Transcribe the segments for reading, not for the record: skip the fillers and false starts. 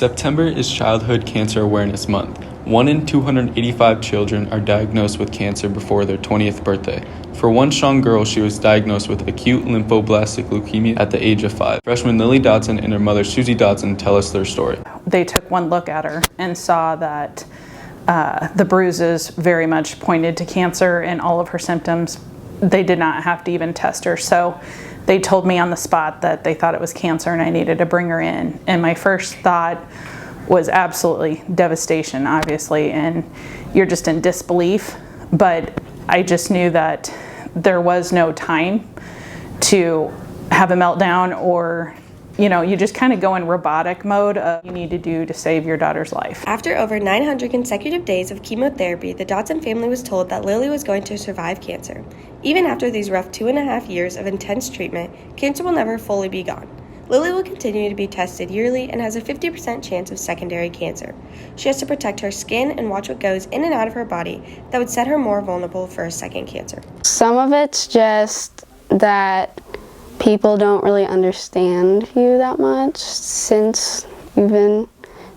September is Childhood Cancer Awareness Month. 1 in 285 children are diagnosed with cancer before their 20th birthday. For one strong girl, she was diagnosed with acute lymphoblastic leukemia at the age of 5. Freshman Lily Dodson and her mother Susie Dodson tell us their story. They took one look at her and saw that the bruises very much pointed to cancer and all of her symptoms. They did not have to even test her. So they told me on the spot that they thought it was cancer and I needed to bring her in. And my first thought was absolutely devastation, obviously, and you're just in disbelief. But I just knew that there was no time to have a meltdown, or you just kind of go in robotic mode of you need to do to save your daughter's life. After over 900 consecutive days of chemotherapy, the Dodson family was told that Lily was going to survive cancer. Even after these rough 2.5 years of intense treatment, cancer will never fully be gone. Lily will continue to be tested yearly and has a 50% chance of secondary cancer. She has to protect her skin and watch what goes in and out of her body that would set her more vulnerable for a second cancer. Some of it's just that people don't really understand you that much since you've been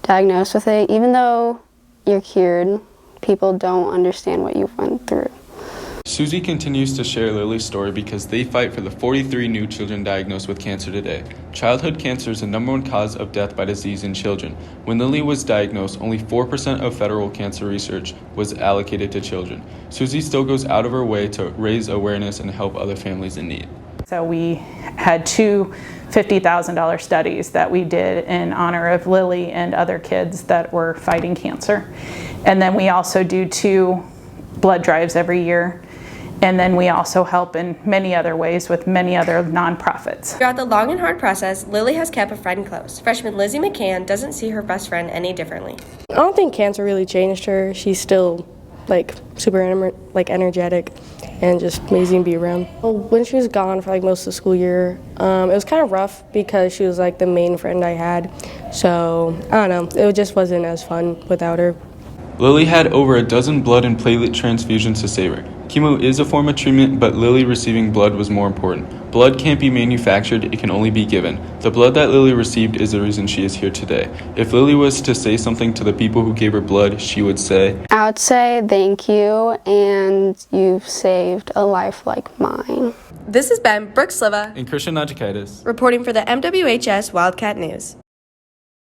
diagnosed with it. Even though you're cured, people don't understand what you went through. Susie continues to share Lily's story because they fight for the 43 new children diagnosed with cancer today. Childhood cancer is the #1 cause of death by disease in children. When Lily was diagnosed, only 4% of federal cancer research was allocated to children. Susie still goes out of her way to raise awareness and help other families in need. So we had two $50,000 studies that we did in honor of Lily and other kids that were fighting cancer. And then we also do 2 blood drives every year. And then we also help in many other ways with many other nonprofits. Throughout the long and hard process, Lily has kept a friend close. Freshman Lizzie McCann doesn't see her best friend any differently. I don't think cancer really changed her. She's still super energetic and just amazing to be around. Well, when she was gone for most of the school year, it was kind of rough because she was the main friend I had. So I don't know, it just wasn't as fun without her. Lily had over a dozen blood and platelet transfusions to save her. Chemo is a form of treatment, but Lily receiving blood was more important. Blood can't be manufactured, it can only be given. The blood that Lily received is the reason she is here today. If Lily was to say something to the people who gave her blood, she would say, I would say thank you, and you've saved a life like mine. This has been Brooke Sliva and Christian Najikaitis reporting for the MWHS Wildcat News.